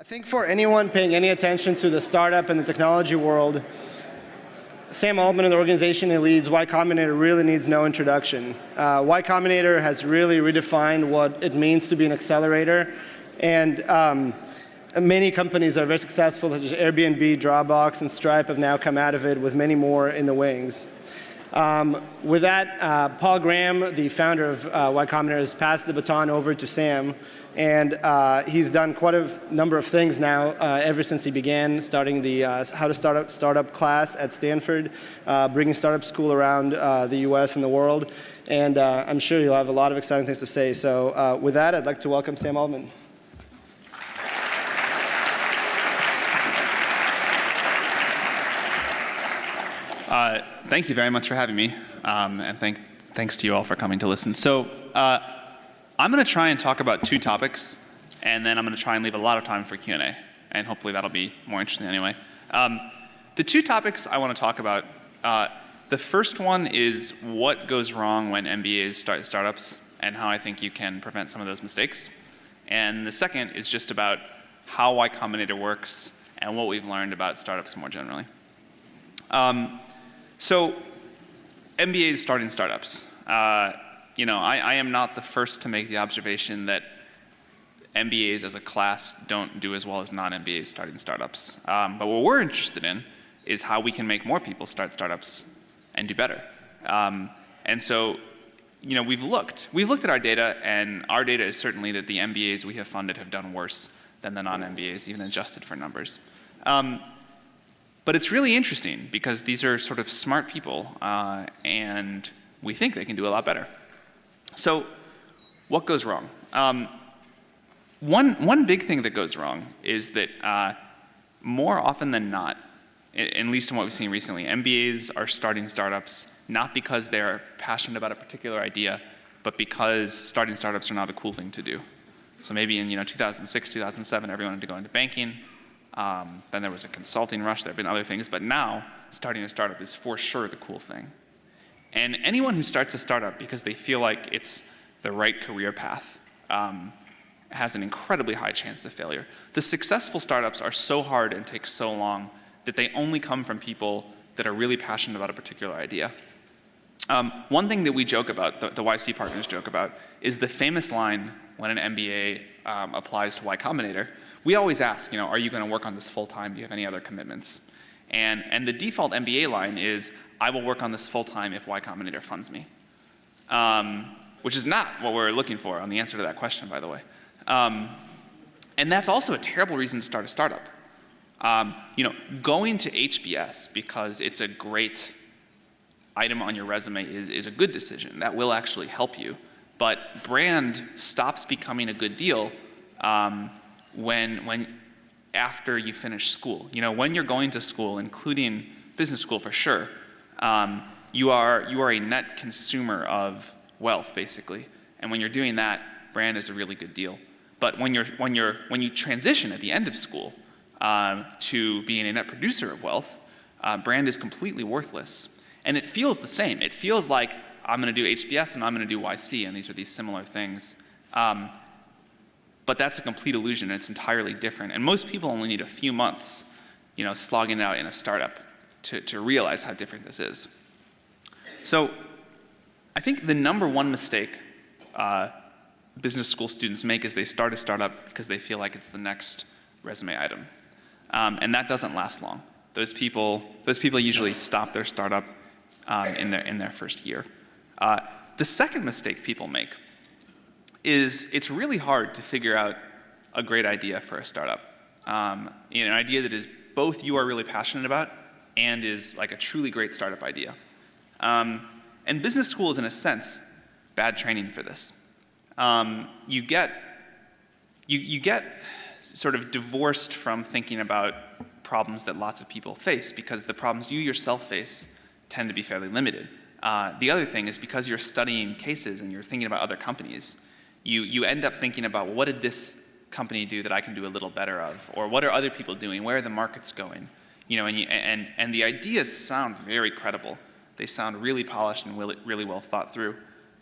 I think for anyone paying any attention to the startup and the technology world, Sam Altman and the organization he leads, Y Combinator, really needs no introduction. Y Combinator has really redefined what it means to be an accelerator. And many companies that are very successful, such as Airbnb, Dropbox, and Stripe, have now come out of it with many more in the wings. With that, Paul Graham, the founder of Y Combinator, has passed the baton over to Sam. And he's done quite a number of things now ever since he began, starting the How to Startup class at Stanford, bringing startup school around the US and the world. And I'm sure you'll have a lot of exciting things to say. So with that, I'd like to welcome Sam Altman. Thank you very much for having me, and thanks to you all for coming to listen. So I'm going to try and talk about two topics, and then I'm going to try and leave a lot of time for Q&A, and hopefully that'll be more interesting anyway. The two topics I want to talk about, the first one is what goes wrong when MBAs start startups, and how I think you can prevent some of those mistakes. And the second is just about how Y Combinator works and what we've learned about startups more generally. So MBAs starting startups. I am not the first to make the observation that MBAs as a class don't do as well as non-MBAs starting startups. But what we're interested in is how we can make more people start startups and do better. And so, we've looked at our data, and our data is certainly that the MBAs we have funded have done worse than the non-MBAs, even adjusted for numbers. But it's really interesting because these are sort of smart people, and we think they can do a lot better. So what goes wrong? One big thing that goes wrong is that more often than not, at least in what we've seen recently, MBAs are starting startups not because they're passionate about a particular idea, but because starting startups are now the cool thing to do. So maybe in 2006, 2007, everyone wanted to go into banking. Then there was a consulting rush. There have been other things. But now, starting a startup is for sure the cool thing. And anyone who starts a startup because they feel like it's the right career path has an incredibly high chance of failure. The successful startups are so hard and take so long that they only come from people that are really passionate about a particular idea. One thing that we joke about, the YC partners joke about, is the famous line when an MBA applies to Y Combinator. We always ask, are you going to work on this full time? Do you have any other commitments? And the default MBA line is, I will work on this full time if Y Combinator funds me. Which is not what we're looking for on the answer to that question, by the way. And that's also a terrible reason to start a startup. Going to HBS because it's a great item on your resume is a good decision. That will actually help you. But brand stops becoming a good deal when after you finish school. When you're going to school, including business school for sure, you are a net consumer of wealth, basically. And when you're doing that, brand is a really good deal. But when you transition at the end of school to being a net producer of wealth, brand is completely worthless. And it feels the same. It feels like I'm going to do HBS and I'm going to do YC, and these are these similar things. But that's a complete illusion, and it's entirely different. And most people only need a few months, slogging it out in a startup to realize how different this is. So I think the number one mistake business school students make is they start a startup because they feel like it's the next resume item. And that doesn't last long. Those people usually stop their startup in their first year. The second mistake people make is it's really hard to figure out a great idea for a startup. An idea that is both you are really passionate about and is like a truly great startup idea. And business school is, in a sense, bad training for this. You get sort of divorced from thinking about problems that lots of people face because the problems you yourself face tend to be fairly limited. The other thing is because you're studying cases and you're thinking about other companies, you end up thinking about what did this company do that I can do a little better of, or what are other people doing, where are the markets going, and the ideas sound very credible. They sound really polished and really well thought through.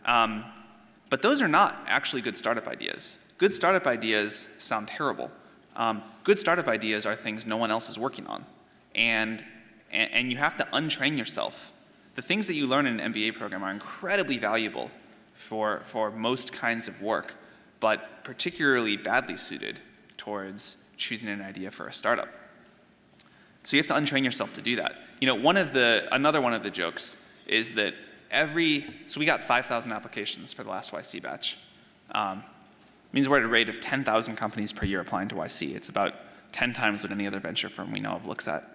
But those are not actually good startup ideas. Good startup ideas sound terrible Good startup ideas are things no one else is working on. And you have to untrain yourself. The things that you learn in an MBA program are incredibly valuable for most kinds of work, but particularly badly suited towards choosing an idea for a startup. So you have to untrain yourself to do that. You know, another one of the jokes is that so we got 5,000 applications for the last YC batch. Means we're at a rate of 10,000 companies per year applying to YC. It's about 10 times what any other venture firm we know of looks at.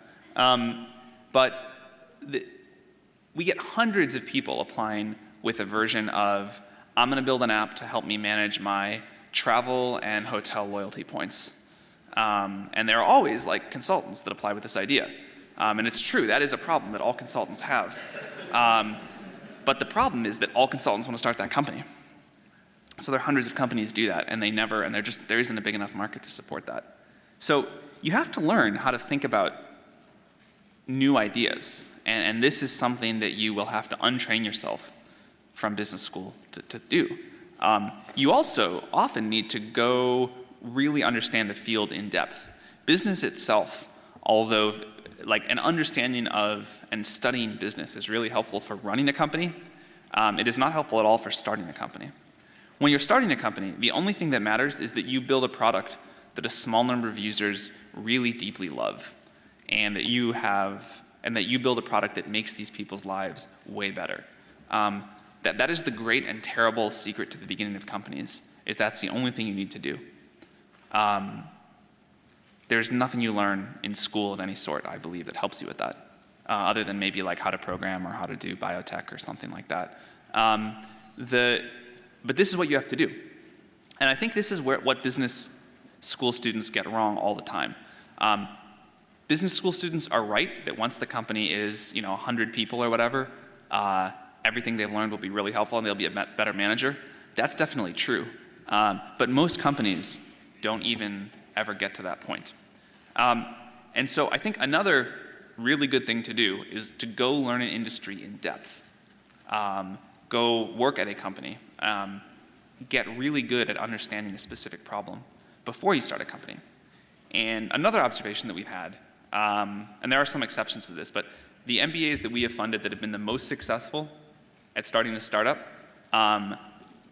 We get hundreds of people applying with a version of, I'm going to build an app to help me manage my travel and hotel loyalty points. And there are always like consultants that apply with this idea. And it's true, that is a problem that all consultants have. But the problem is that all consultants want to start that company. So there are hundreds of companies do that, and there isn't a big enough market to support that. So you have to learn how to think about new ideas. And this is something that you will have to untrain yourself from business school to do. You also often need to go really understand the field in depth. Business itself, although like an understanding of and studying business is really helpful for running a company, it is not helpful at all for starting a company. When you're starting a company, the only thing that matters is that you build a product that a small number of users really deeply love, and that you build a product that makes these people's lives way better. That is the great and terrible secret to the beginning of companies, is that's the only thing you need to do. There's nothing you learn in school of any sort, I believe, that helps you with that, other than maybe like how to program or how to do biotech or something like that. But this is what you have to do. And I think this is what business school students get wrong all the time. Business school students are right that once the company is 100 people or whatever, everything they've learned will be really helpful and they'll be a better manager. That's definitely true. But most companies don't even ever get to that point. And so I think another really good thing to do is to go learn an industry in depth. Go work at a company. Get really good at understanding a specific problem before you start a company. And another observation that we've had, and there are some exceptions to this, but the MBAs that we have funded that have been the most successful at starting a startup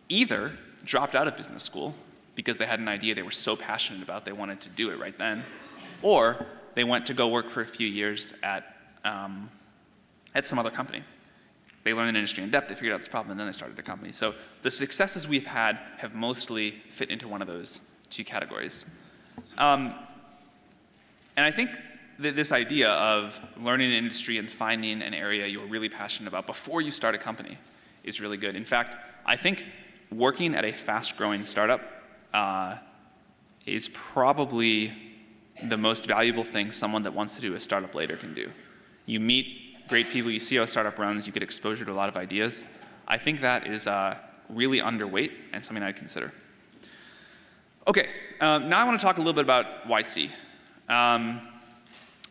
either dropped out of business school because they had an idea they were so passionate about they wanted to do it right then, or they went to go work for a few years at some other company. They learned an industry in depth, they figured out this problem, and then they started a company. So the successes we've had have mostly fit into one of those two categories. And I think that this idea of learning an industry and finding an area you're really passionate about before you start a company is really good. In fact, I think working at a fast-growing startup is probably the most valuable thing someone that wants to do a startup later can do. You meet great people, you see how a startup runs, you get exposure to a lot of ideas. I think that is really underweight and something I'd consider. Okay, now I want to talk a little bit about YC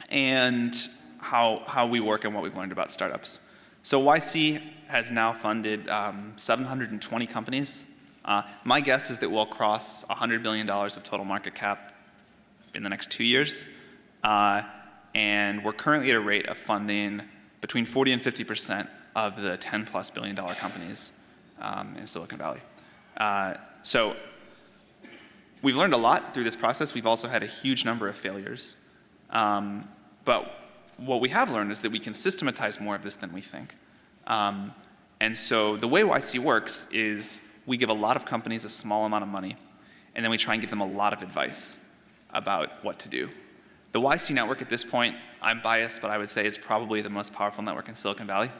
and how we work and what we've learned about startups. So YC has now funded 720 companies. My guess is that we'll cross $100 billion of total market cap in the next 2 years. And we're currently at a rate of funding between 40 and 50% of the $10+ billion companies in Silicon Valley. So we've learned a lot through this process. We've also had a huge number of failures. But what we have learned is that we can systematize more of this than we think. And so the way YC works is we give a lot of companies a small amount of money, and then we try and give them a lot of advice about what to do. The YC network at this point, I'm biased, but I would say it's probably the most powerful network in Silicon Valley.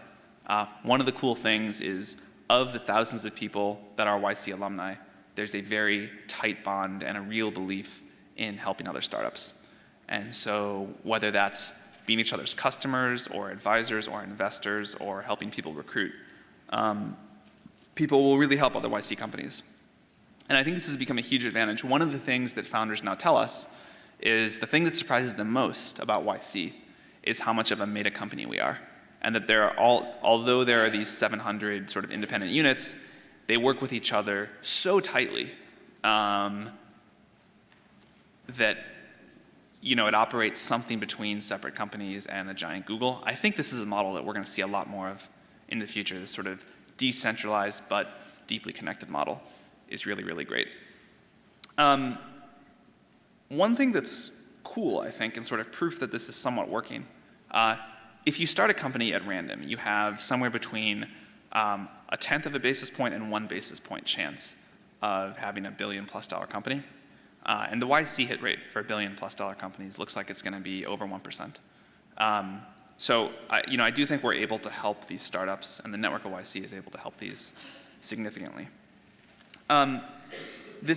One of the cool things is of the thousands of people that are YC alumni, there's a very tight bond and a real belief in helping other startups. And so whether that's being each other's customers or advisors or investors or helping people recruit, people will really help other YC companies. And I think this has become a huge advantage. One of the things that founders now tell us is the thing that surprises them most about YC is how much of a meta company we are. And that although there are these 700 sort of independent units, they work with each other so tightly that it operates something between separate companies and the giant Google. I think this is a model that we're going to see a lot more of in the future. This sort of decentralized but deeply connected model is really, really great. One thing that's cool, I think, and sort of proof that this is somewhat working, if you start a company at random, you have somewhere between 1/10 of a basis point and 1 basis point chance of having $1 billion+ company. And the YC hit rate for $1 billion+ companies looks like it's going to be over 1%. So I do think we're able to help these startups, and the network of YC is able to help these significantly. The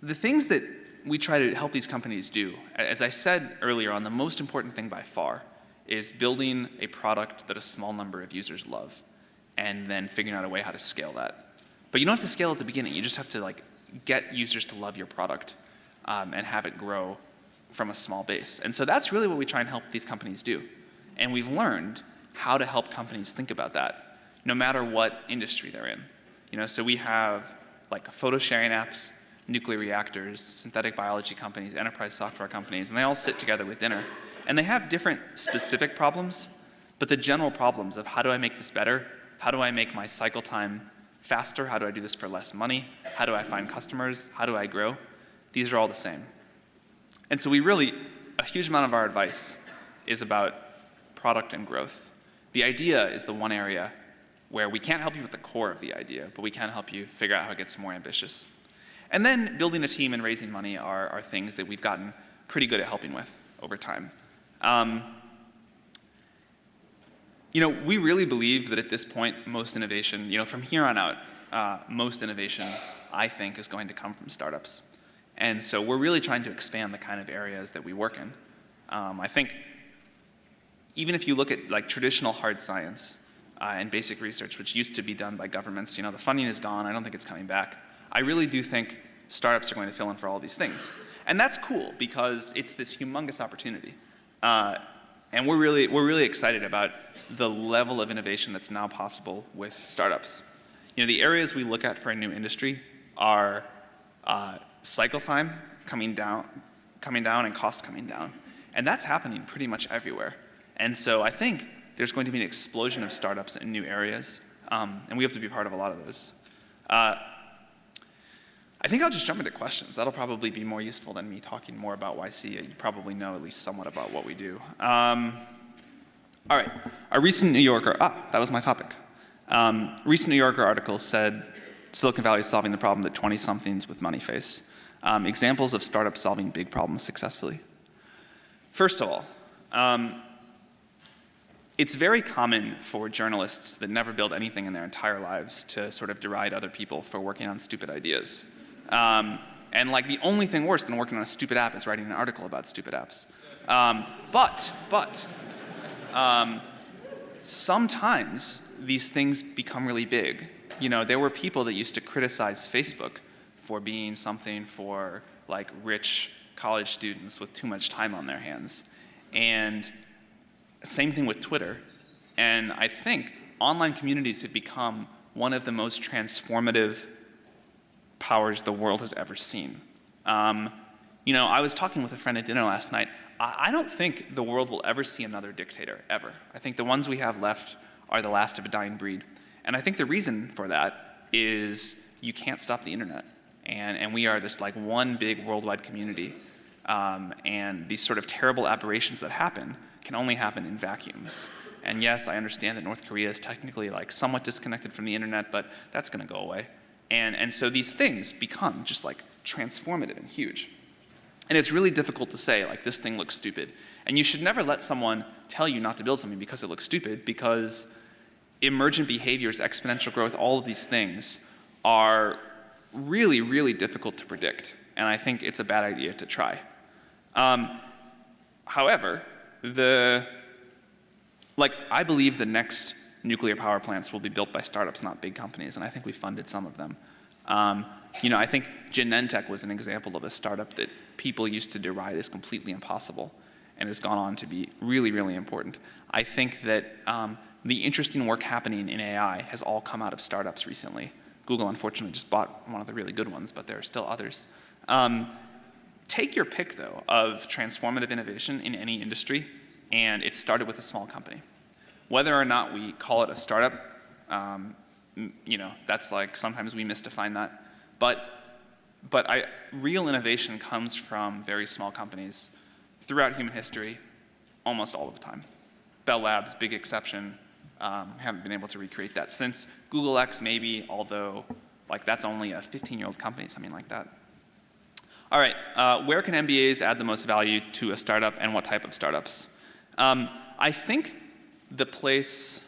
things that we try to help these companies do, as I said earlier on, the most important thing by far is building a product that a small number of users love, and then figuring out a way how to scale that. But you don't have to scale at the beginning. You just have to get users to love your product and have it grow from a small base. And so that's really what we try and help these companies do. And we've learned how to help companies think about that, no matter what industry they're in. So we have photo sharing apps, nuclear reactors, synthetic biology companies, enterprise software companies, and they all sit together with dinner. And they have different specific problems, but the general problems of how do I make this better? How do I make my cycle time faster? How do I do this for less money? How do I find customers? How do I grow? These are all the same. And so a huge amount of our advice is about product and growth. The idea is the one area where we can't help you with the core of the idea, but we can help you figure out how it gets more ambitious. And then building a team and raising money are things that we've gotten pretty good at helping with over time. We really believe that at this point, most innovation, from here on out, most innovation, I think, is going to come from startups. And so we're really trying to expand the kind of areas that we work in. I think even if you look at traditional hard science and basic research, which used to be done by governments, the funding is gone. I don't think it's coming back. I really do think startups are going to fill in for all these things. And that's cool because it's this humongous opportunity. And we're really excited about the level of innovation that's now possible with startups. The areas we look at for a new industry are cycle time coming down and cost coming down. And that's happening pretty much everywhere. And so I think there's going to be an explosion of startups in new areas, and we have to be part of a lot of those. I think I'll just jump into questions. That'll probably be more useful than me talking more about YC. You probably know at least somewhat about what we do. All right, a recent New Yorker, that was my topic. Recent New Yorker article said Silicon Valley is solving the problem that 20-somethings with money face. Examples of startups solving big problems successfully. First of all, it's very common for journalists that never build anything in their entire lives to sort of deride other people for working on stupid ideas. And the only thing worse than working on a stupid app is writing an article about stupid apps. But sometimes these things become really big. There were people that used to criticize Facebook for being something for rich college students with too much time on their hands. And same thing with Twitter. And I think online communities have become one of the most transformative powers the world has ever seen. I was talking with a friend at dinner last night. I don't think the world will ever see another dictator, ever. I think the ones we have left are the last of a dying breed. And I think the reason for that is you can't stop the internet. And we are this one big worldwide community. And these sort of terrible aberrations that happen can only happen in vacuums. And yes, I understand that North Korea is technically somewhat disconnected from the internet, but that's going to go away. And so these things become just transformative and huge. And it's really difficult to say this thing looks stupid. And you should never let someone tell you not to build something because it looks stupid, because emergent behaviors, exponential growth, all of these things are really, really difficult to predict. And I think it's a bad idea to try. However, I believe the next nuclear power plants will be built by startups, not big companies, and I think we funded some of them. I think Genentech was an example of a startup that people used to deride as completely impossible and has gone on to be really, really important. I think that the interesting work happening in AI has all come out of startups recently. Google, unfortunately, just bought one of the really good ones, but there are still others. Take your pick, though, of transformative innovation in any industry, and it started with a small company. Whether or not we call it a startup, that's like sometimes we misdefine that. But real innovation comes from very small companies throughout human history, almost all of the time. Bell Labs, big exception. Haven't been able to recreate that since Google X, maybe, although that's only a 15-year-old company, something like that. All right, where can MBAs add the most value to a startup, and what type of startups? I think the place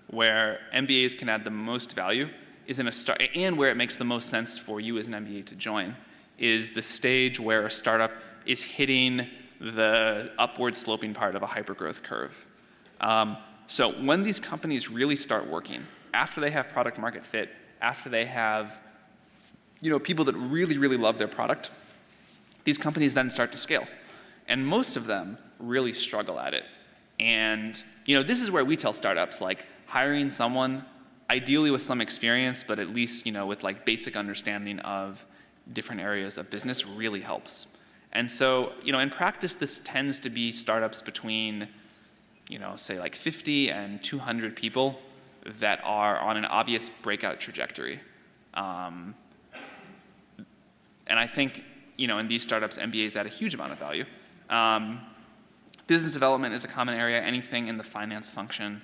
where MBAs can add the most value is in a start, and where it makes the most sense for you as an MBA to join, is the stage where a startup is hitting the upward sloping part of a hypergrowth curve. So when these companies really start working, after they have product market fit, after they have people that really, really love their product, these companies then start to scale. And most of them really struggle at it. And this is where we tell startups, hiring someone, ideally with some experience, but at least with basic understanding of different areas of business really helps. And so in practice, this tends to be startups between say 50 and 200 people that are on an obvious breakout trajectory. And I think in these startups, MBAs add a huge amount of value. Business development is a common area, anything in the finance function,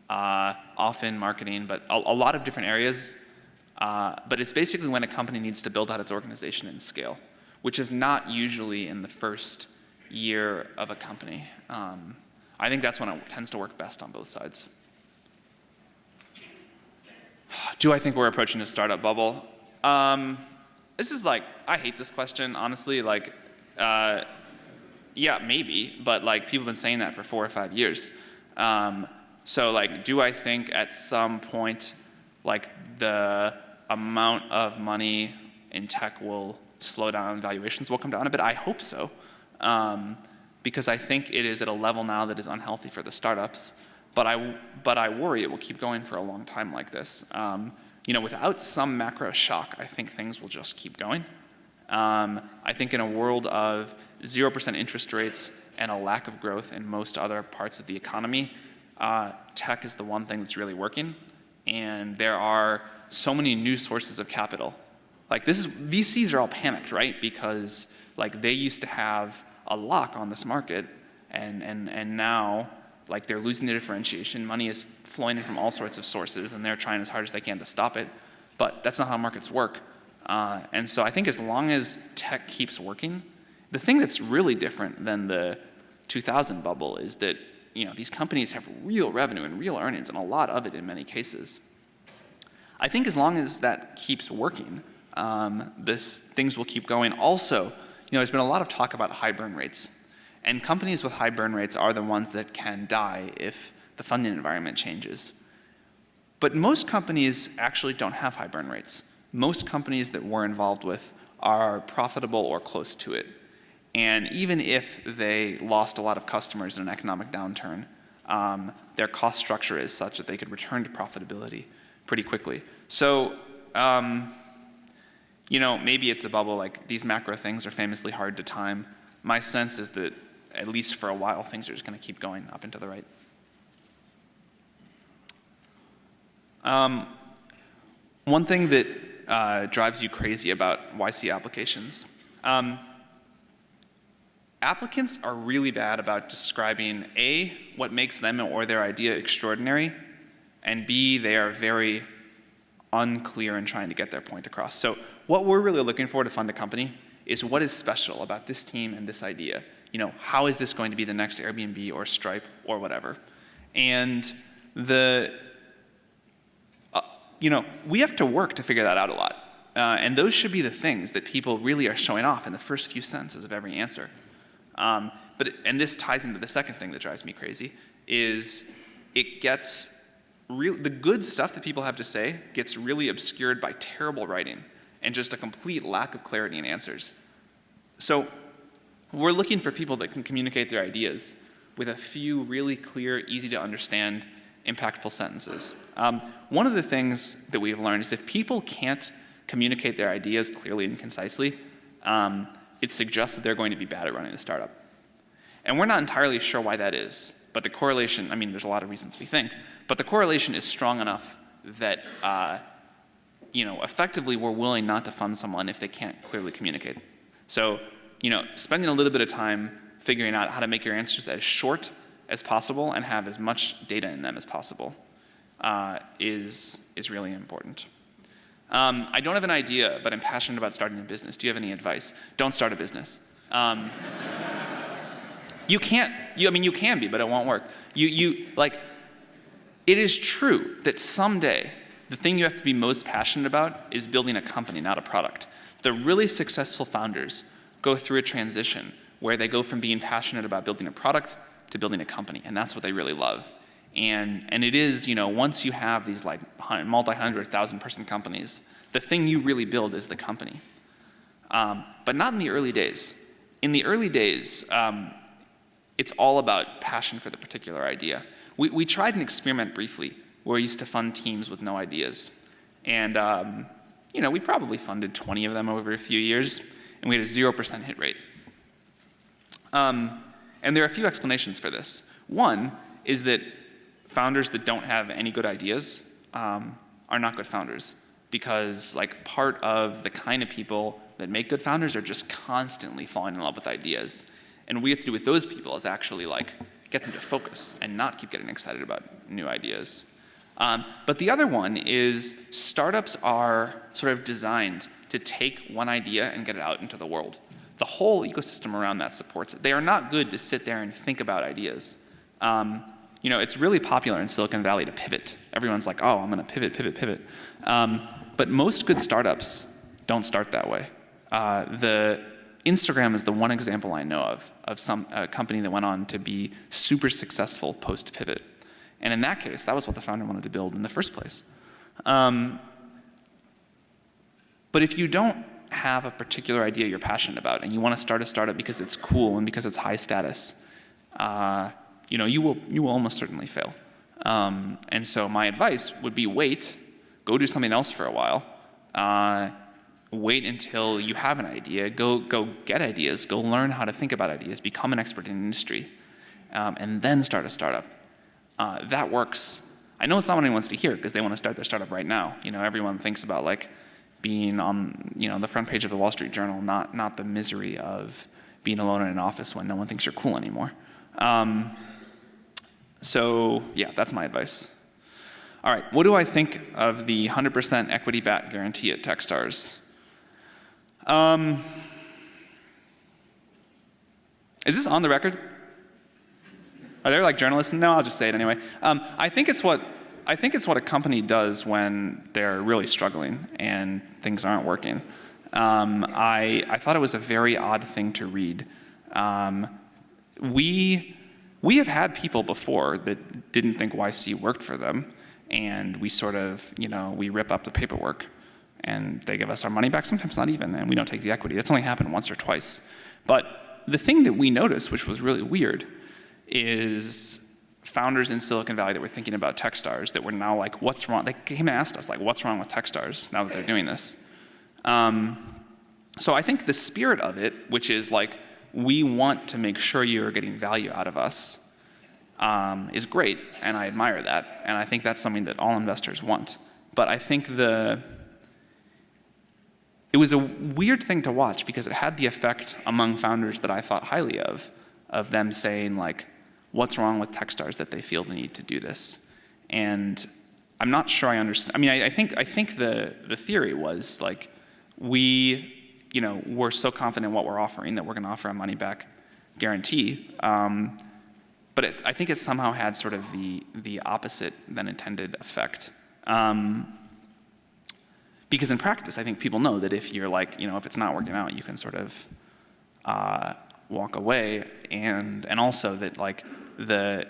often marketing, but a lot of different areas. But it's basically when a company needs to build out its organization and scale, which is not usually in the first year of a company. I think that's when it tends to work best on both sides. Do I think we're approaching a startup bubble? This is I hate this question, honestly. Yeah, maybe, but people have been saying that for 4 or 5 years. So do I think at some point the amount of money in tech will slow down, valuations will come down a bit? I hope so, because I think it is at a level now that is unhealthy for the startups. But I worry it will keep going for a long time like this. Without some macro shock, I think things will just keep going. I think in a world of 0% interest rates and a lack of growth in most other parts of the economy, tech is the one thing that's really working. And there are so many new sources of capital. VCs are all panicked, right? Because they used to have a lock on this market, and now they're losing their differentiation. Money is flowing in from all sorts of sources, and they're trying as hard as they can to stop it. But that's not how markets work. And so I think as long as tech keeps working, the thing that's really different than the 2000 bubble is that these companies have real revenue and real earnings, and a lot of it in many cases. I think as long as that keeps working, things will keep going. Also, there's been a lot of talk about high burn rates. And companies with high burn rates are the ones that can die if the funding environment changes. But most companies actually don't have high burn rates. Most companies that we're involved with are profitable or close to it. And even if they lost a lot of customers in an economic downturn, their cost structure is such that they could return to profitability pretty quickly. So, maybe it's a bubble. These macro things are famously hard to time. My sense is that at least for a while, things are just going to keep going up and to the right. One thing that drives you crazy about YC applications. Applicants are really bad about describing A, what makes them or their idea extraordinary, and B, they are very unclear in trying to get their point across. So what we're really looking for to fund a company is what is special about this team and this idea. How is this going to be the next Airbnb or Stripe or whatever? And we have to work to figure that out a lot. And those should be the things that people really are showing off in the first few sentences of every answer. And this ties into the second thing that drives me crazy, is it gets the good stuff that people have to say gets really obscured by terrible writing and just a complete lack of clarity in answers. So we're looking for people that can communicate their ideas with a few really clear, easy to understand, impactful sentences. One of the things that we've learned is if people can't communicate their ideas clearly and concisely, it suggests that they're going to be bad at running a startup. And we're not entirely sure why that is, but the correlation, I mean, there's a lot of reasons we think, but the correlation is strong enough that, effectively we're willing not to fund someone if they can't clearly communicate. So, spending a little bit of time figuring out how to make your answers as short as possible and have as much data in them as possible is really important. I don't have an idea, but I'm passionate about starting a business. Do you have any advice? Don't start a business. You can't. You can be, but it won't work. It is true that someday the thing you have to be most passionate about is building a company, not a product. The really successful founders go through a transition where they go from being passionate about building a product to building a company, and that's what they really love. And it is, once you have these like multi-100, 1,000-person companies, the thing you really build is the company. But not in the early days. In the early days, it's all about passion for the particular idea. We tried an experiment briefly where we used to fund teams with no ideas. And, we probably funded 20 of them over a few years, and we had a 0% hit rate. And there are a few explanations for this. One is that founders that don't have any good ideas are not good founders, because part of the kind of people that make good founders are just constantly falling in love with ideas. And what we have to do with those people is actually get them to focus and not keep getting excited about new ideas. But the other one is startups are sort of designed to take one idea and get it out into the world. The whole ecosystem around that supports it. They are not good to sit there and think about ideas. It's really popular in Silicon Valley to pivot. Everyone's like, oh, I'm going to pivot. But most good startups don't start that way. Instagram is the one example I know of a company that went on to be super successful post-pivot. And in that case, that was what the founder wanted to build in the first place. But if you don't have a particular idea you're passionate about and you want to start a startup because it's cool and because it's high status, you will almost certainly fail. And so my advice would be wait, go do something else for a while, wait until you have an idea, go get ideas, go learn how to think about ideas, become an expert in an industry, and then start a startup. That works. I know it's not what anyone wants to hear because they want to start their startup right now. Everyone thinks about being on the front page of the Wall Street Journal, not the misery of being alone in an office when no one thinks you're cool anymore. So yeah, that's my advice. All right, what do I think of the 100% equity back guarantee at Techstars? Is this on the record? Are there journalists? No, I'll just say it anyway. I think it's what a company does when they're really struggling and things aren't working. I thought it was a very odd thing to read. We have had people before that didn't think YC worked for them, and we sort of, we rip up the paperwork, and they give us our money back, sometimes not even, and we don't take the equity. That's only happened once or twice. But the thing that we noticed, which was really weird, is founders in Silicon Valley that were thinking about Techstars that were now what's wrong? They came and asked us, what's wrong with Techstars now that they're doing this? So I think the spirit of it, which is we want to make sure you're getting value out of us, is great, and I admire that, and I think that's something that all investors want. But I think it was a weird thing to watch because it had the effect among founders that I thought highly of them saying what's wrong with Techstars that they feel the need to do this. And I'm not sure I understand. I mean, I think the theory was we're so confident in what we're offering that we're going to offer a money back guarantee. But I think it somehow had sort of the opposite than intended effect. Because in practice, I think people know that if you're if it's not working out, you can sort of walk away, and also that the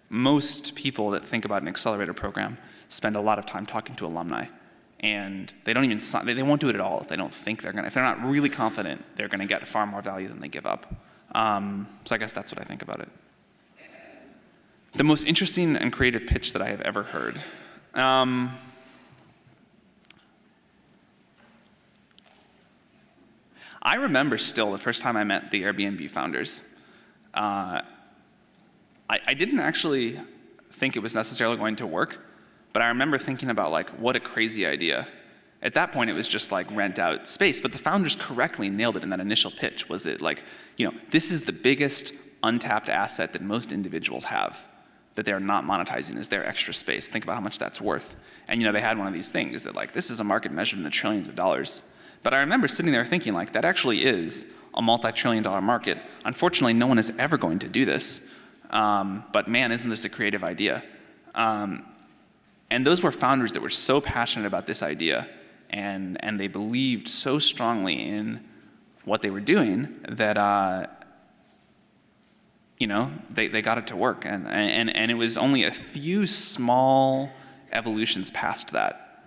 most people that think about an accelerator program spend a lot of time talking to alumni, and they don't even they won't do it at all if they don't think if they're not really confident they're gonna get far more value than they give up. So I guess that's what I think about it. The most interesting and creative pitch that I have ever heard. I remember still the first time I met the Airbnb founders. I didn't actually think it was necessarily going to work, but I remember thinking about like, what a crazy idea. At that point, it was just like rent out space, but the founders correctly nailed it in that initial pitch. Was it like, this is the biggest untapped asset that most individuals have that they're not monetizing is their extra space. Think about how much that's worth. And they had one of these things that like, this is a market measured in the trillions of dollars. But I remember sitting there thinking like, that actually is a multi-trillion-dollar market. Unfortunately, no one is ever going to do this. But man, isn't this a creative idea? And those were founders that were so passionate about this idea, and they believed so strongly in what they were doing that they got it to work, and it was only a few small evolutions past that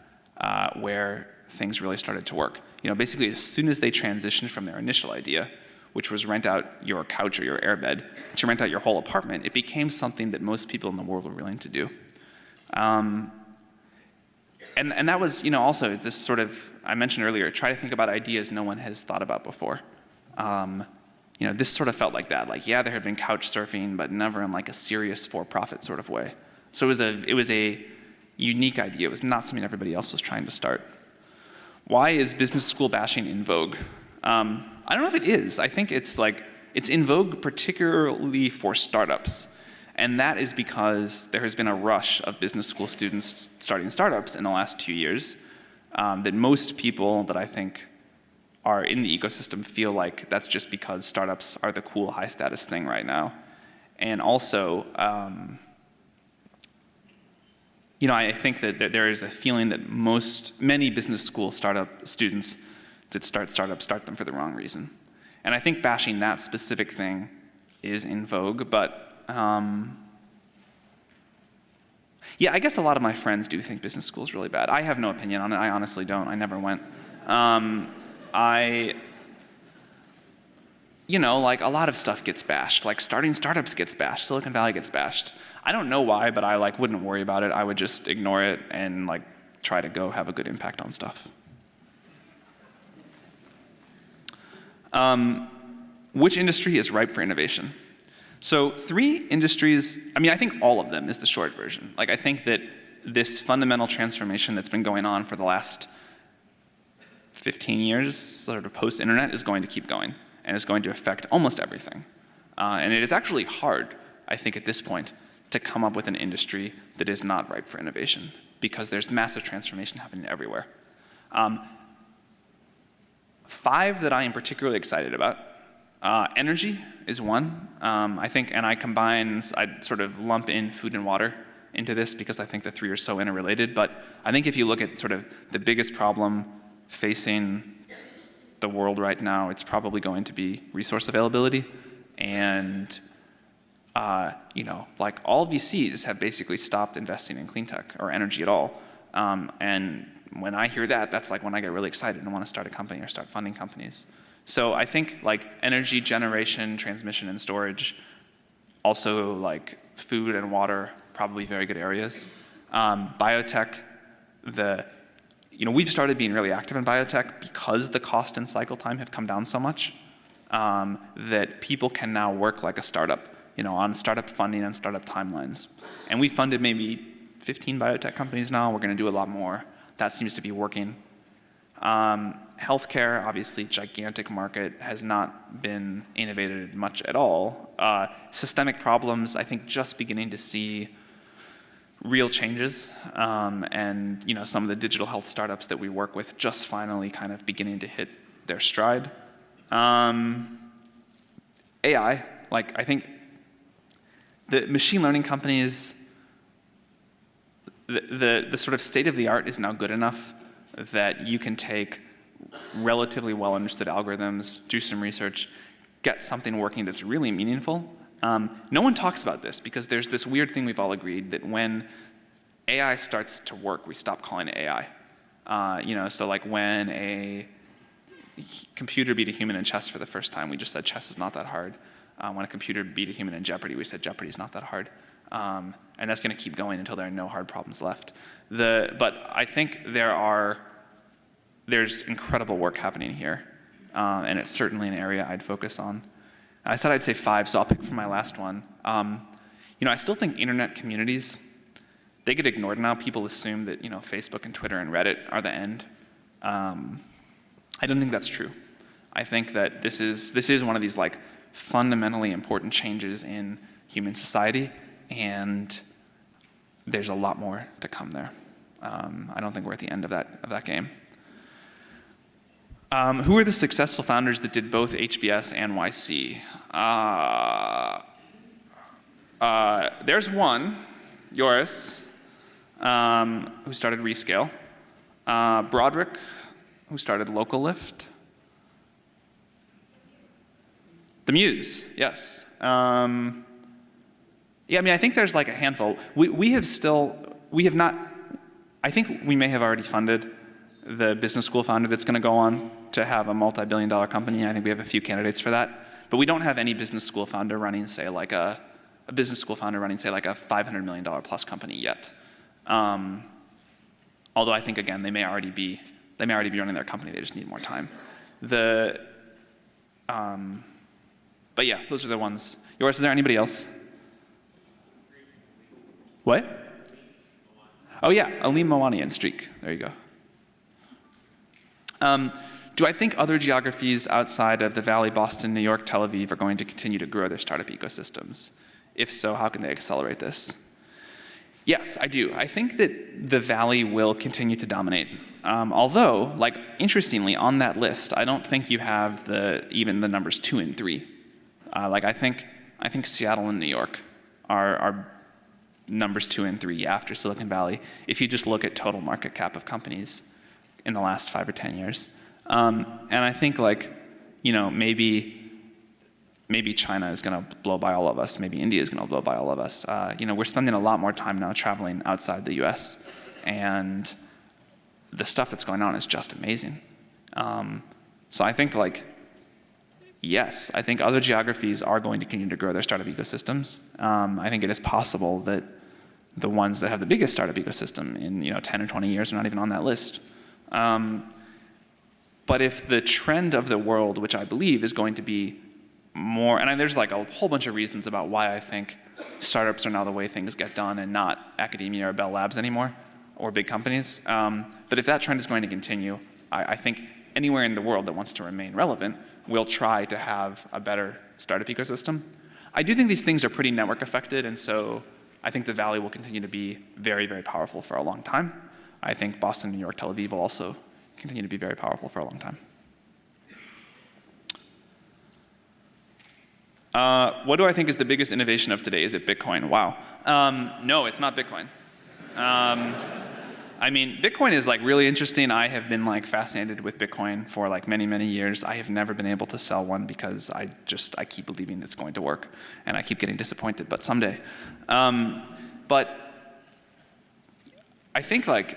where things really started to work. Basically, as soon as they transitioned from their initial idea, which was rent out your couch or your airbed, to rent out your whole apartment, it became something that most people in the world were willing to do. And that was, also this sort of, I mentioned earlier, try to think about ideas no one has thought about before. This sort of felt like that. Like, yeah, there had been couch surfing, but never in like a serious for-profit sort of way. So it was a unique idea. It was not something everybody else was trying to start. Why is business school bashing in vogue? I don't know if it is. I think it's in vogue particularly for startups. And that is because there has been a rush of business school students starting startups in the last 2 years that most people that I think are in the ecosystem feel like that's just because startups are the cool, high-status thing right now. And also, I think that there is a feeling that many business school startup students that start startups start them for the wrong reason. And I think bashing that specific thing is in vogue, but yeah, I guess a lot of my friends do think business school is really bad. I have no opinion on it. I honestly don't. I never went. Like a lot of stuff gets bashed. Like starting startups gets bashed. Silicon Valley gets bashed. I don't know why, but I wouldn't worry about it. I would just ignore it and try to go have a good impact on stuff. Which industry is ripe for innovation? So 3 industries, I think all of them is the short version. I think that this fundamental transformation that's been going on for the last 15 years, sort of post-internet, is going to keep going and is going to affect almost everything. And it is actually hard, I think at this point, to come up with an industry that is not ripe for innovation because there's massive transformation happening everywhere. 5 that I am particularly excited about. Energy is one. I'd sort of lump in food and water into this because I think the 3 are so interrelated. But I think if you look at sort of the biggest problem facing the world right now, it's probably going to be resource availability. And, all VCs have basically stopped investing in clean tech or energy at all. And when I hear that, that's when I get really excited and want to start a company or start funding companies. So I think energy generation, transmission, and storage, also food and water, probably very good areas. Biotech, we've started being really active in biotech because the cost and cycle time have come down so much that people can now work like a startup, on startup funding and startup timelines. And we funded maybe 15 biotech companies now. We're going to do a lot more. That seems to be working. Healthcare, obviously, gigantic market, has not been innovated much at all. Systemic problems, I think, just beginning to see real changes, and some of the digital health startups that we work with just finally kind of beginning to hit their stride. AI, I think the machine learning companies, the sort of state of the art is now good enough that you can take relatively well understood algorithms, do some research, get something working that's really meaningful. No one talks about this because there's this weird thing we've all agreed that when AI starts to work, we stop calling it AI. So when a computer beat a human in chess for the first time, we just said chess is not that hard. When a computer beat a human in Jeopardy, we said Jeopardy is not that hard. And that's going to keep going until there are no hard problems left. But I think there's incredible work happening here. and it's certainly an area I'd focus on. I said I'd say 5, so I'll pick from my last one. I still think internet communities, they get ignored now. People assume that Facebook and Twitter and Reddit are the end. I don't think that's true. I think that this is one of these like fundamentally important changes in human society, and there's a lot more to come there. I don't think we're at the end of that game. Who are the successful founders that did both HBS and YC? There's one, Joris, who started Rescale. Broderick, who started LocalLift. The Muse, yes. I think there's like a handful. We have not, I think we may have already funded the business school founder that's going to go on to have a multi-billion-dollar company. I think we have a few candidates for that. But we don't have any business school founder running, say, like a business school founder running, say, like a $500 million plus company yet. Although I think, again, they may already be running their company. They just need more time. But yeah, those are the ones. Yours, is there anybody else? What? Oh yeah, Alim Mawani and Streak. There you go. Do I think other geographies outside of the Valley, Boston, New York, Tel Aviv are going to continue to grow their startup ecosystems? If so, how can they accelerate this? Yes, I do. I think that the Valley will continue to dominate. Although, like, interestingly, on that list, I don't think you have even the numbers 2 and 3. I think Seattle and New York are numbers 2 and 3 after Silicon Valley, if you just look at total market cap of companies in the last 5 or 10 years. And I think maybe China is going to blow by all of us. Maybe India is going to blow by all of us. We're spending a lot more time now traveling outside the US, and the stuff that's going on is just amazing. So I think yes, I think other geographies are going to continue to grow their startup ecosystems. I think it is possible that the ones that have the biggest startup ecosystem in 10 or 20 years are not even on that list. But if the trend of the world, which I believe is going to be more, and there's like a whole bunch of reasons about why I think startups are now the way things get done and not academia or Bell Labs anymore, or big companies. But if that trend is going to continue, I think anywhere in the world that wants to remain relevant will try to have a better startup ecosystem. I do think these things are pretty network affected, and so I think the Valley will continue to be very, very powerful for a long time. I think Boston, New York, Tel Aviv will also continue to be very powerful for a long time. What do I think is the biggest innovation of today? Is it Bitcoin? Wow. No, it's not Bitcoin. Bitcoin is really interesting. I have been fascinated with Bitcoin for many, many years. I have never been able to sell one because I keep believing it's going to work, and I keep getting disappointed, but someday. But I think the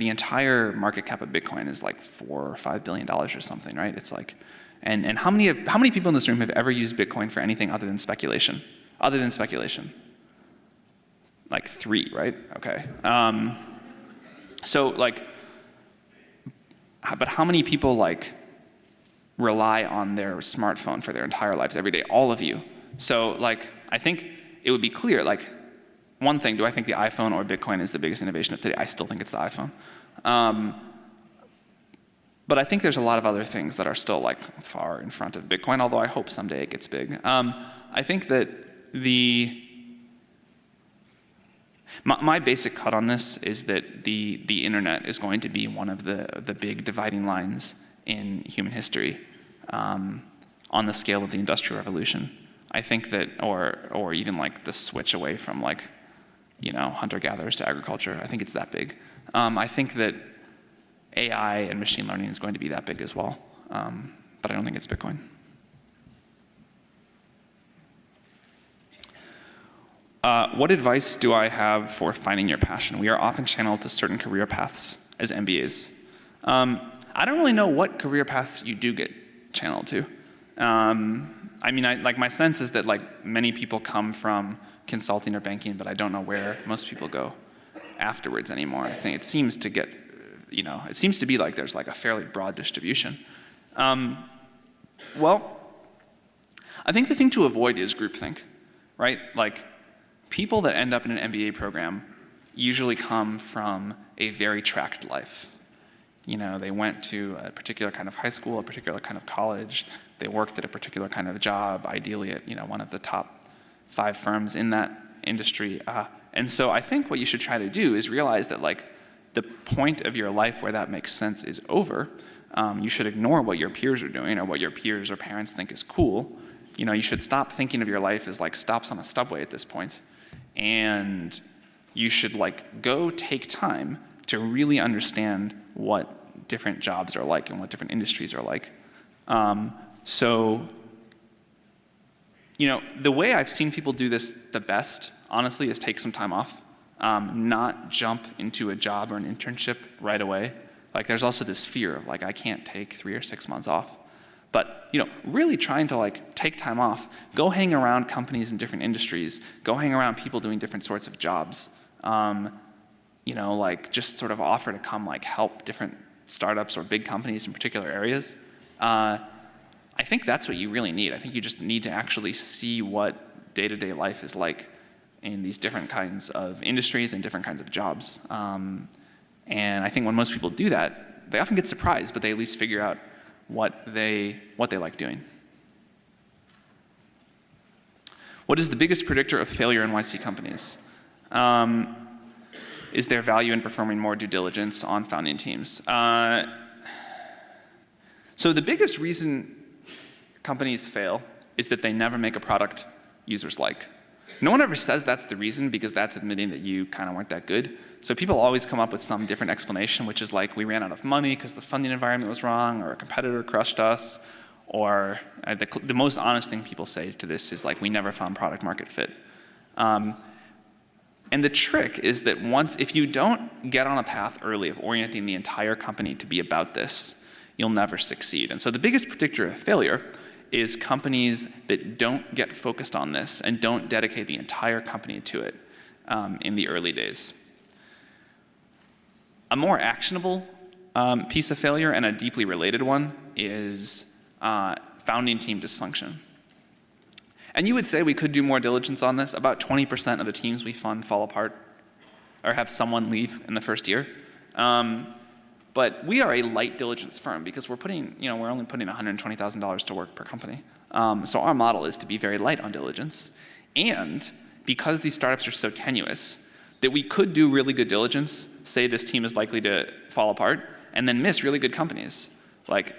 entire market cap of Bitcoin is $4 or $5 billion or something, right? It's and how many people in this room have ever used Bitcoin for anything other than speculation? Other than speculation? 3, right? Okay. But how many people rely on their smartphone for their entire lives every day? All of you. So I think it would be clear. One thing, do I think the iPhone or Bitcoin is the biggest innovation of today? I still think it's the iPhone. But I think there's a lot of other things that are still far in front of Bitcoin, although I hope someday it gets big. I think that my basic cut on this is that the internet is going to be one of the big dividing lines in human history on the scale of the Industrial Revolution. I think that, or even the switch away from hunter-gatherers to agriculture. I think it's that big. I think that AI and machine learning is going to be that big as well, but I don't think it's Bitcoin. What advice do I have for finding your passion? We are often channeled to certain career paths as MBAs. I don't really know what career paths you do get channeled to. My sense is that many people come from consulting or banking, but I don't know where most people go afterwards anymore. I think it seems to get it seems to be like there's like a fairly broad distribution. Well, I think the thing to avoid is groupthink, right? Like, people that end up in an MBA program usually come from a very tracked life. They went to a particular kind of high school, a particular kind of college. They worked at a particular kind of job, ideally at one of the top 5 firms in that industry. And so I think what you should try to do is realize that like the point of your life where that makes sense is over. You should ignore what your peers are doing or what your peers or parents think is cool. You should stop thinking of your life as like stops on a subway at this point. And you should like go take time to really understand what different jobs are like and what different industries are like. So the way I've seen people do this the best, honestly, is take some time off. Not jump into a job or an internship right away. Like, there's also this fear of like, I can't take 3 or 6 months off. But really trying to like take time off, go hang around companies in different industries, go hang around people doing different sorts of jobs. Like just sort of offer to come like help different startups or big companies in particular areas. I think that's what you really need. I think you just need to actually see what day-to-day life is like in these different kinds of industries and different kinds of jobs. And I think when most people do that, they often get surprised, but they at least figure out what they like doing. What is the biggest predictor of failure in YC companies? Is there value in performing more due diligence on founding teams? So the biggest reason companies fail is that they never make a product users like. No one ever says that's the reason, because that's admitting that you kind of weren't that good. So people always come up with some different explanation, which is like, we ran out of money because the funding environment was wrong, or a competitor crushed us, or the most honest thing people say to this is like, we never found product market fit. And the trick is that if you don't get on a path early of orienting the entire company to be about this, you'll never succeed. And so the biggest predictor of failure is companies that don't get focused on this and don't dedicate the entire company to it in the early days. A more actionable piece of failure, and a deeply related one, is founding team dysfunction. And you would say we could do more diligence on this. About 20% of the teams we fund fall apart or have someone leave in the first year. But we are a light diligence firm because we're only putting $120,000 to work per company. So our model is to be very light on diligence. And because these startups are so tenuous, that we could do really good diligence, say this team is likely to fall apart, and then miss really good companies. Like,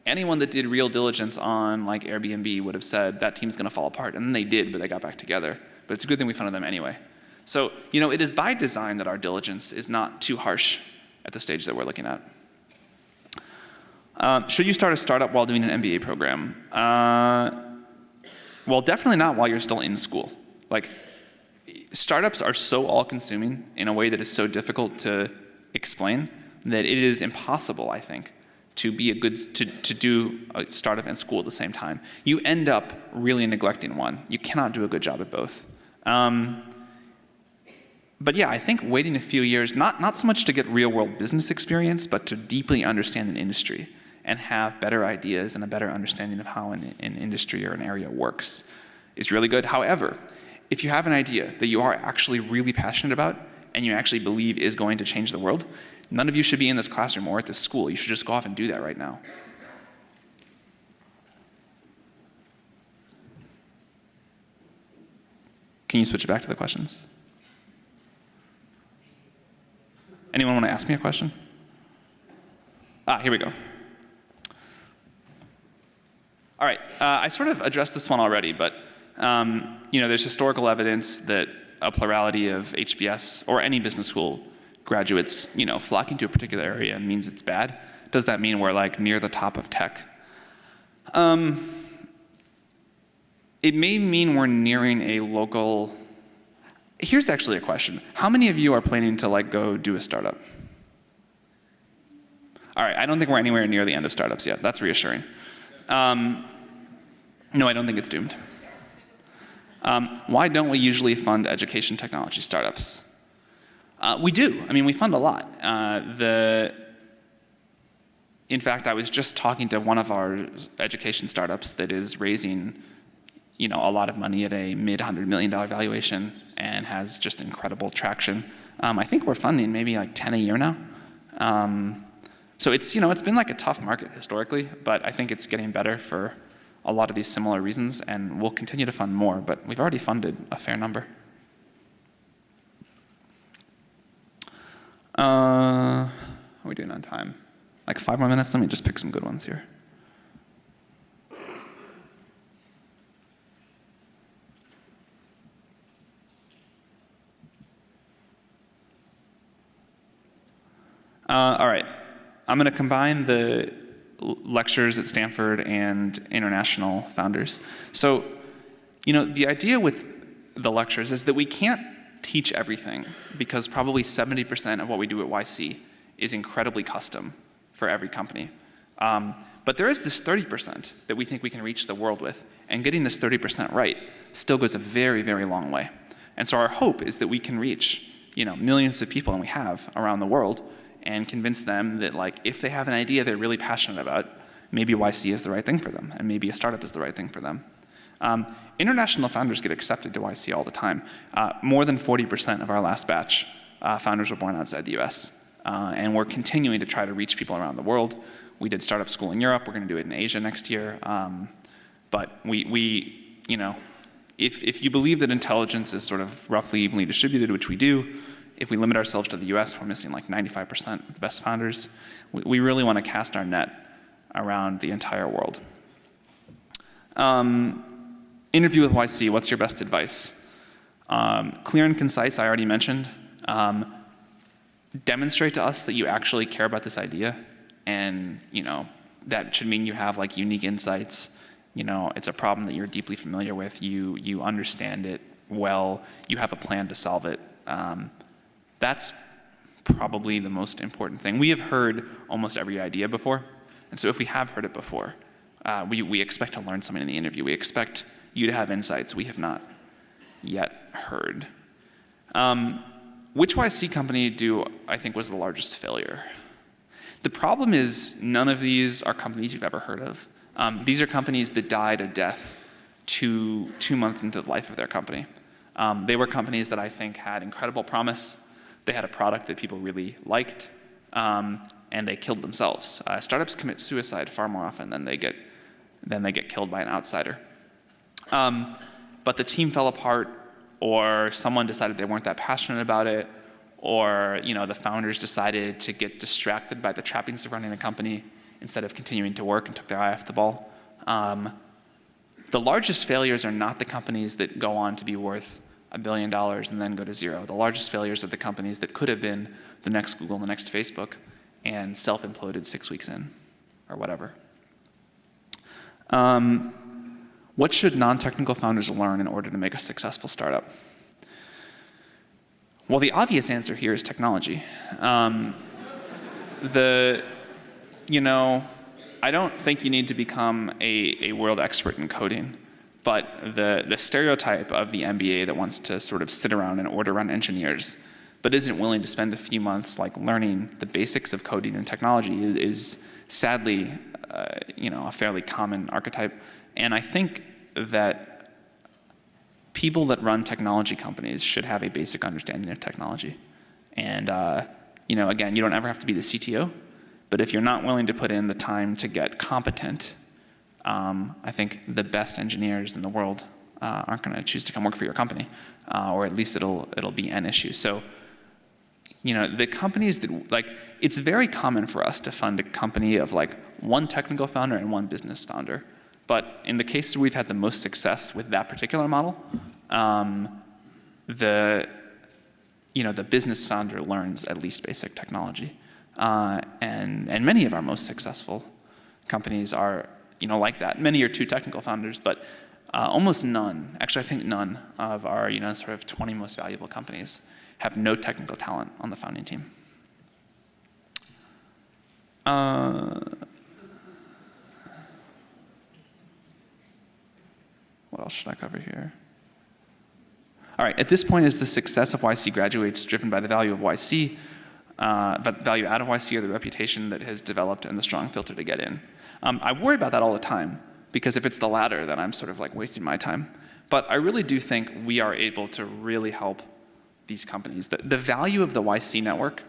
anyone that did real diligence on like Airbnb would have said that team's going to fall apart, and then they did, but they got back together. But it's a good thing we funded them anyway. So it is by design that our diligence is not too harsh at the stage that we're looking at. Should you start a startup while doing an MBA program? Well, definitely not while you're still in school. Like, startups are so all-consuming in a way that is so difficult to explain that it is impossible, I think, to do a startup and school at the same time. You end up really neglecting one. You cannot do a good job at both. But yeah, I think waiting a few years, not so much to get real-world business experience, but to deeply understand an industry and have better ideas and a better understanding of how an industry or an area works is really good. However, if you have an idea that you are actually really passionate about and you actually believe is going to change the world, none of you should be in this classroom or at this school. You should just go off and do that right now. Can you switch back to the questions? Anyone want to ask me a question? Here we go. All right, I sort of addressed this one already, but there's historical evidence that a plurality of HBS or any business school graduates, flocking to a particular area means it's bad. Does that mean we're like near the top of tech? It may mean we're nearing a local. Here's actually a question. How many of you are planning to like go do a startup? All right, I don't think we're anywhere near the end of startups yet. That's reassuring. No, I don't think it's doomed. Why don't we usually fund education technology startups? We do. I mean, we fund a lot. in fact, I was just talking to one of our education startups that is raising, a lot of money at a mid-$100 million valuation and has just incredible traction. I think we're funding maybe like 10 a year now. So it's been like a tough market historically, but I think it's getting better for a lot of these similar reasons, and we'll continue to fund more, but we've already funded a fair number. How are we doing on time? Like 5 more minutes? Let me just pick some good ones here. All right. I'm going to combine the lectures at Stanford and international founders. So, the idea with the lectures is that we can't teach everything because probably 70% of what we do at YC is incredibly custom for every company. But there is this 30% that we think we can reach the world with, and getting this 30% right still goes a very, very long way. And so our hope is that we can reach, millions of people, and we have around the world, and convince them that, like, if they have an idea they're really passionate about, maybe YC is the right thing for them, and maybe a startup is the right thing for them. International founders get accepted to YC all the time. More than 40% of our last batch founders were born outside the US. And we're continuing to try to reach people around the world. We did startup school in Europe. We're going to do it in Asia next year. But if you believe that intelligence is sort of roughly evenly distributed, which we do, if we limit ourselves to the US, we're missing like 95% of the best founders. We really want to cast our net around the entire world. Interview with YC, what's your best advice? Clear and concise, I already mentioned. Demonstrate to us that you actually care about this idea, and that should mean you have like unique insights. It's a problem that you're deeply familiar with. You understand it well. You have a plan to solve it. That's probably the most important thing. We have heard almost every idea before, and so if we have heard it before, we expect to learn something in the interview. We expect you to have insights we have not yet heard. Which YC company I think was the largest failure? The problem is none of these are companies you've ever heard of. These are companies that died a death 2 months into the life of their company. They were companies that I think had incredible promise. They had a product that people really liked, and they killed themselves. Startups commit suicide far more often than they get killed by an outsider. But the team fell apart, or someone decided they weren't that passionate about it, or the founders decided to get distracted by the trappings of running a company instead of continuing to work and took their eye off the ball. The largest failures are not the companies that go on to be worth $1 billion and then go to zero. The largest failures are the companies that could have been the next Google, the next Facebook, and self-imploded 6 weeks in, or whatever. What should non-technical founders learn in order to make a successful startup? Well, the obvious answer here is technology. I don't think you need to become a world expert in coding, but the stereotype of the MBA that wants to sort of sit around and order run engineers, but isn't willing to spend a few months like learning the basics of coding and technology is sadly, a fairly common archetype. And I think that people that run technology companies should have a basic understanding of technology. And again, you don't ever have to be the CTO, but if you're not willing to put in the time to get competent, I think the best engineers in the world aren't going to choose to come work for your company, or at least it'll be an issue. So, the companies that it's very common for us to fund a company of like one technical founder and one business founder. But in the cases we've had the most success with that particular model, the business founder learns at least basic technology. And many of our most successful companies are like that. Many are 2 technical founders, but almost none, actually I think none of our sort of 20 most valuable companies have no technical talent on the founding team. What else should I cover here? All right, at this point, is the success of YC graduates driven by the value of YC? but value out of YC or the reputation that has developed and the strong filter to get in. I worry about that all the time, because if it's the latter, then I'm sort of like wasting my time. But I really do think we are able to really help these companies. The value of the YC network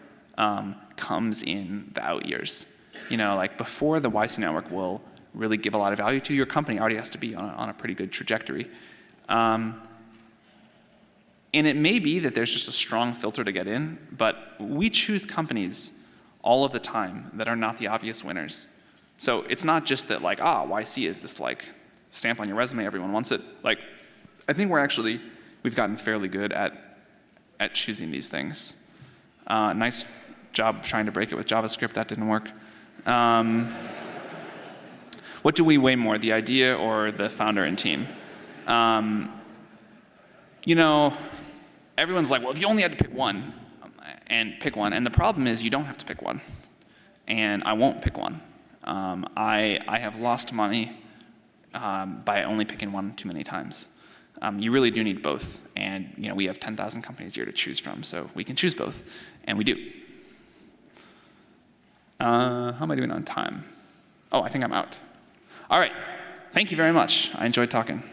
comes in the out years. Like before the YC network will really give a lot of value to your company, already has to be on a pretty good trajectory. And it may be that there's just a strong filter to get in, but we choose companies all of the time that are not the obvious winners. So it's not just that like, YC is this like stamp on your resume, everyone wants it. Like, I think we've gotten fairly good at choosing these things. Nice job trying to break it with JavaScript, that didn't work. What do we weigh more, the idea or the founder and team? Everyone's like, well, if you only had to pick one, and the problem is you don't have to pick one, and I won't pick one. I have lost money by only picking one too many times. You really do need both, and we have 10,000 companies here to choose from, so we can choose both, and we do. How am I doing on time? Oh, I think I'm out. All right, thank you very much. I enjoyed talking.